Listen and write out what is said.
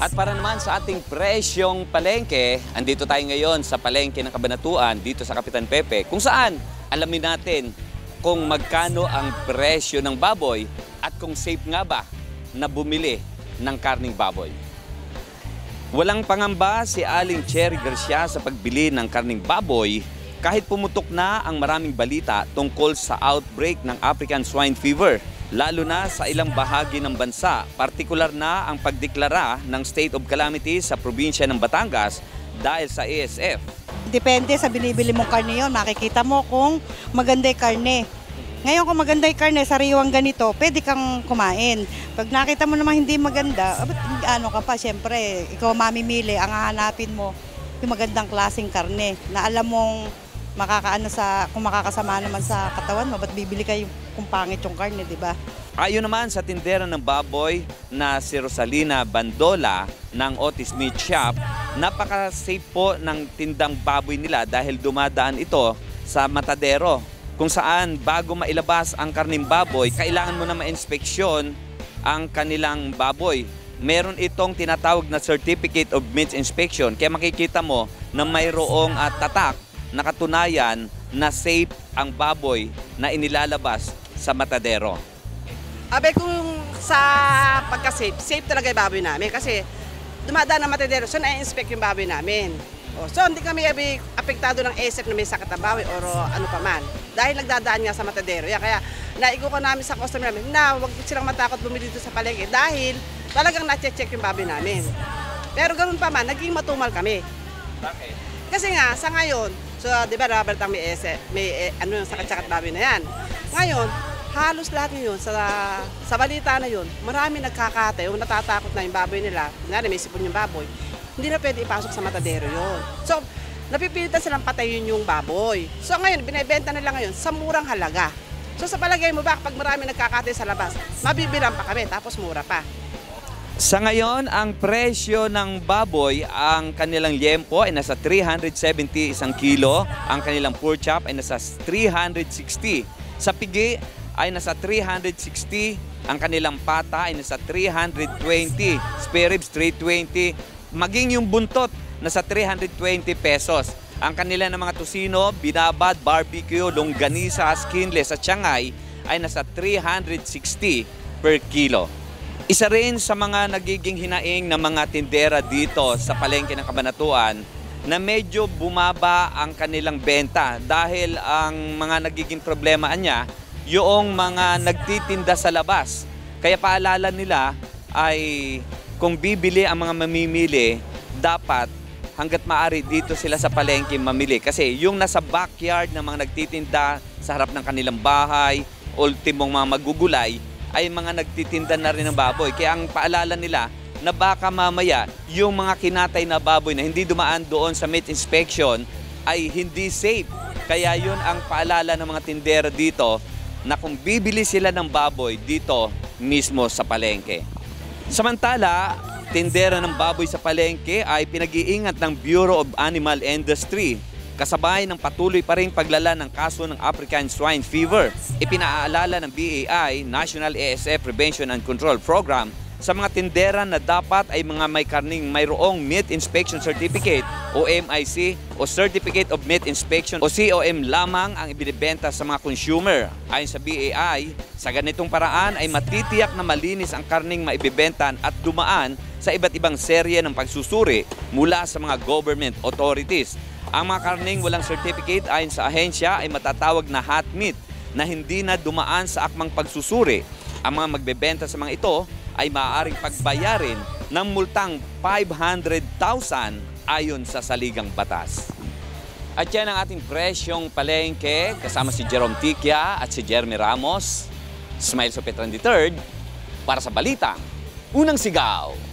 At para naman sa ating presyong palengke, andito tayo ngayon sa palengke ng Cabanatuan dito sa Kapitan Pepe, kung saan alamin natin kung magkano ang presyo ng baboy at kung safe nga ba na bumili ng karning baboy. Walang pangamba si Aling Cherry Garcia sa pagbili ng karning baboy kahit pumutok na ang maraming balita tungkol sa outbreak ng African Swine Fever, lalo na sa ilang bahagi ng bansa, partikular na ang pagdeklara ng state of calamity sa probinsya ng Batangas dahil sa ASF. Depende sa binibili mong karne yun, makikita mo kung maganda yung karne. Ngayon kung maganda yung karne, sariwang ganito, pwede kang kumain. Pag nakita mo naman hindi maganda, ano ka pa, syempre, ikaw mamimili, ang hahanapin mo yung magandang klaseng karne na alam mong kung makakasama naman sa katawan mo, ba't bibili kayo kung pangit yung karne, di ba? Ayon naman sa tindera ng baboy na si Rosalina Bandola ng Otis Meat Shop, napaka-safe po ng tindang baboy nila dahil dumadaan ito sa matadero kung saan bago mailabas ang karning baboy, kailangan mo na ma-inspeksyon ang kanilang baboy. Meron itong tinatawag na Certificate of Meat Inspection, kaya makikita mo na mayroong tatak na katunayan na safe ang baboy na inilalabas sa matadero. Abe, kung sa pagka-safe, safe talaga yung baboy namin kasi dumadaan ng matadero, so na-inspect yung baboy namin. So hindi kami apektado ng ASF na may sakit na baboy o ano pa man. Dahil nagdadaan nga sa matadero. Kaya naigo ko namin sa customer namin na huwag silang matakot bumili dito sa palengke dahil talagang na-check yung baboy namin. Pero ganoon pa man, naging matumal kami. Bakit? Kasi nga, sa ngayon, so di ba Robert ang may yung sakit-sakit baboy na yan. Ngayon, halos lahat ngayon sa balita na yun, marami nagkakatay o natatakot na yung baboy nila. Nga may sipon yung baboy. Hindi na pwede ipasok sa matadero yun. So, napipilitan silang patayin yung baboy. So ngayon, binibenta nila ngayon sa murang halaga. So sa palagay mo ba, kapag marami nagkakatay sa labas, mabibilang pa kami, tapos mura pa. Sa ngayon, ang presyo ng baboy, ang kanilang liempo ay nasa 370 isang kilo, ang kanilang pork chop ay nasa 360. Sa pigi ay nasa 360, ang kanilang pata ay nasa 320, spare ribs 320, maging yung buntot nasa 320 pesos. Ang kanila ng mga tusino, binabad, barbecue, longganisa, skinless at shanghai ay nasa 360 per kilo. Isa rin sa mga nagiging hinaing ng mga tindera dito sa palengke ng Cabanatuan na medyo bumaba ang kanilang benta dahil ang mga nagiging problema niya yung mga nagtitinda sa labas. Kaya paalala nila ay kung bibili ang mga mamimili, dapat hanggat maaari dito sila sa palengke mamili. Kasi yung nasa backyard ng mga nagtitinda sa harap ng kanilang bahay, ultimong mga magugulay, ay mga nagtitinda na rin ng baboy. Kaya ang paalala nila na baka mamaya yung mga kinatay na baboy na hindi dumaan doon sa meat inspection ay hindi safe. Kaya yun ang paalala ng mga tindera dito na kung bibili sila ng baboy dito mismo sa palengke. Samantala, tindera ng baboy sa palengke ay pinag-iingat ng Bureau of Animal Industry kasabay ng patuloy pa ring paglala ng kaso ng African Swine Fever. Ipinaalala ng BAI, National ASF Prevention and Control Program, sa mga tindera na dapat ay mga may karning mayroong Meat Inspection Certificate o MIC o Certificate of Meat Inspection o COM lamang ang ibinibenta sa mga consumer. Ayon sa BAI, sa ganitong paraan ay matitiyak na malinis ang karning maibibentan at dumaan sa iba't ibang serye ng pagsusuri mula sa mga government authorities. Ang mga karning walang certificate ayon sa ahensya ay matatawag na hot meat na hindi na dumaan sa akmang pagsusuri. Ang mga magbebenta sa mga ito ay maaaring pagbayarin ng multang 500,000 ayon sa saligang batas. At yan ang ating presyong palengke kasama si Jerome Tiquia at si Jeremy Ramos. Smile Sopetran III para sa Balita Unang Sigaw.